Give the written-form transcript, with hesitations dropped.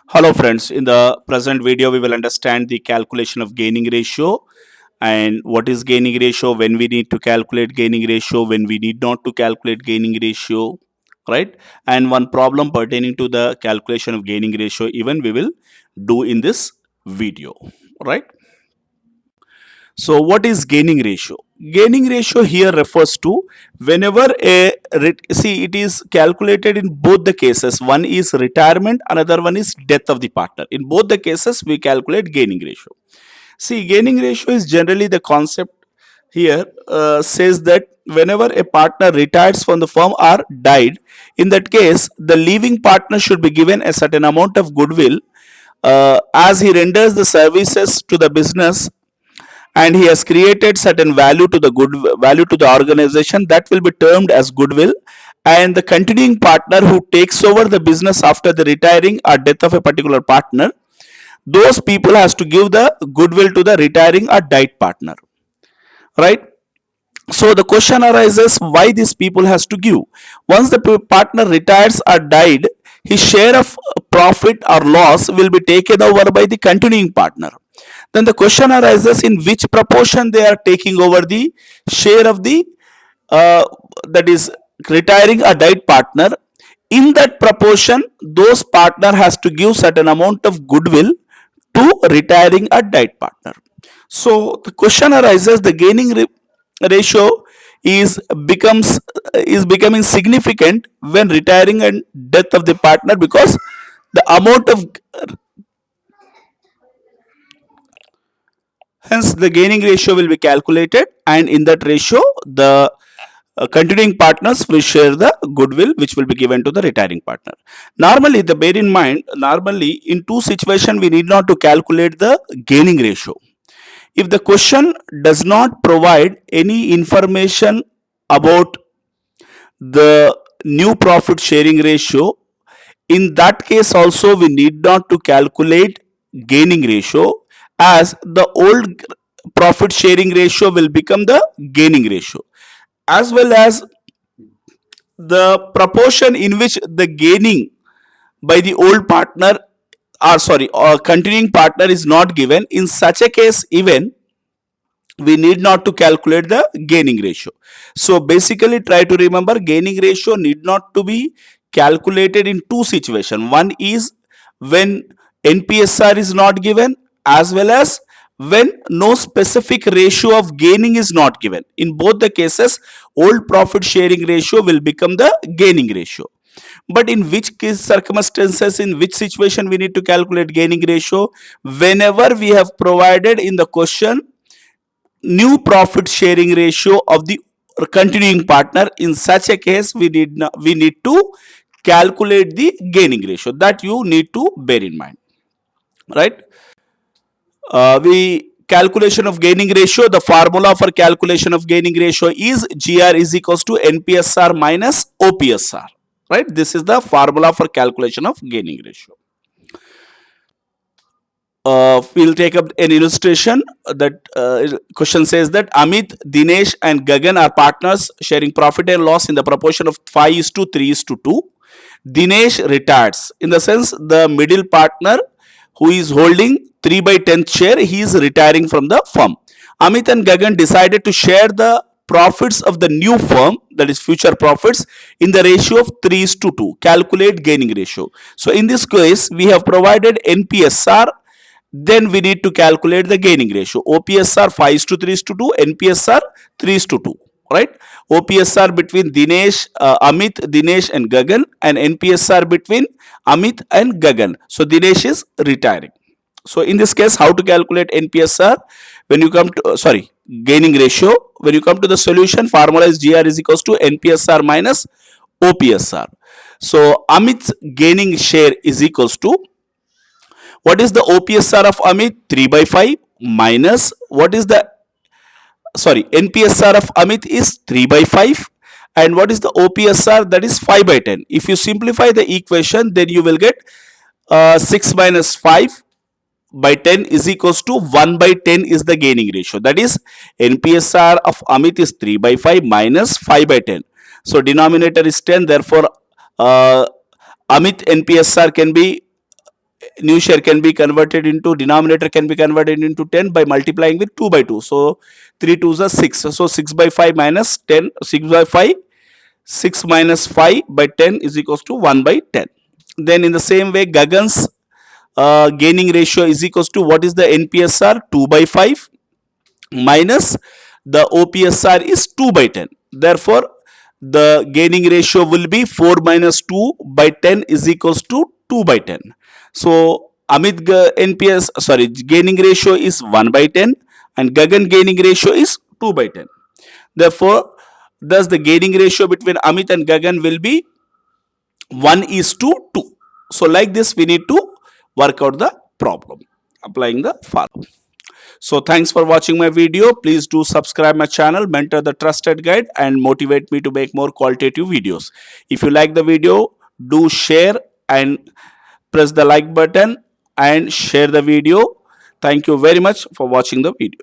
Hello friends, in the present video we will understand the calculation of gaining ratio and what is gaining ratio, when we need to calculate gaining ratio, when we need not to calculate gaining ratio, right? And one problem pertaining to the calculation of gaining ratio even we will do in this video, right? So, what is gaining ratio? Gaining ratio here refers to whenever see it is calculated in both the cases. One is retirement, another one is death of the partner. In both the cases, we calculate gaining ratio. See, gaining ratio is generally the concept here says that whenever a partner retires from the firm or died, in that case, the leaving partner should be given a certain amount of goodwill as he renders the services to the business and he has created certain value to the good value to the organization that will be termed as goodwill, and the continuing partner who takes over the business after the retiring or death of a particular partner, those people has to give the goodwill to the retiring or died partner, right? So the question arises, why these people has to give? Once the partner retires or died, his share of profit or loss will be taken over by the continuing partner. Then the question arises, in which proportion they are taking over the share of the uh, that is retiring or died partner. In that proportion, those partner has to give certain amount of goodwill to retiring or died partner. So the question arises, the gaining ratio becomes is becoming significant when retiring and death of the partner, because the amount of hence the gaining ratio will be calculated, and in that ratio the continuing partners will share the goodwill which will be given to the retiring partner. Normally, the bear in mind, normally in two situations we need not to calculate the gaining ratio. If the question does not provide any information about the new profit sharing ratio, in that case also we need not to calculate gaining ratio, as the old profit sharing ratio will become the gaining ratio, as well as the proportion in which the gaining by the old partner or continuing partner is not given. In such a case, even we need not to calculate the gaining ratio. So basically, try to remember, gaining ratio need not to be calculated in two situations. One is when NPSR is not given, as well as when no specific ratio of gaining is not given. In both the cases, old profit sharing ratio will become the gaining ratio. But in which case circumstances, in which situation we need to calculate gaining ratio? Whenever we have provided in the question new profit sharing ratio of the continuing partner, in such a case we need to calculate the gaining ratio. That you need to bear in mind, right? We calculation of gaining ratio, the formula for calculation of gaining ratio is GR is equals to NPSR minus OPSR, right? This is the formula for calculation of gaining ratio. We'll take up an illustration. That question says that Amit, Dinesh and Gagan are partners sharing profit and loss in the proportion of 5 is to 3 is to 2. Dinesh retires. In the sense, the middle partner who is holding 3 by 10th share, he is retiring from the firm. Amit and Gagan decided to share the profits of the new firm, that is future profits, in the ratio of 3 is to 2. Calculate gaining ratio. So in this case, we have provided NPSR, then we need to calculate the gaining ratio. OPSR 5 is to 3 is to 2, NPSR 3 is to 2, right? OPSR between Amit, Dinesh and Gagan, and NPSR between Amit and Gagan. So Dinesh is retiring. So in this case, how to calculate NPSR? When you come to, gaining ratio, when you come to the solution, formula is GR is equals to NPSR minus OPSR. So Amit's gaining share is equals to, what is the OPSR of Amit? 3 by 5 minus, what is the, NPSR of Amit is 3 by 5, and what is the OPSR? That is 5 by 10. If you simplify the equation, then you will get 6 minus 5 by 10 is equals to 1 by 10 is the gaining ratio. That is, NPSR of Amit is 3 by 5 minus 5 by 10. So denominator is 10. Therefore, Amit NPSR can be new share can be converted into, denominator can be converted into 10 by multiplying with 2 by 2. So 3 2s are 6. So 6 by 5 minus 10, 6 by 5, 6 minus 5 by 10 is equals to 1 by 10. Then in the same way, Gagan's gaining ratio is equals to, what is the NPSR? 2 by 5 minus the OPSR is 2 by 10. Therefore, the gaining ratio will be 4 minus 2 by 10 is equals to 2 by 10. So Amit gaining ratio is 1 by 10 and Gagan gaining ratio is 2 by 10. Therefore, thus the gaining ratio between Amit and Gagan will be 1:2. So like this we need to work out the problem applying the formula. So thanks for watching my video. Please do subscribe my channel, Mentor the Trusted Guide, and motivate me to make more qualitative videos. If you like the video, do share and press the like button and share the video. Thank you very much for watching the video.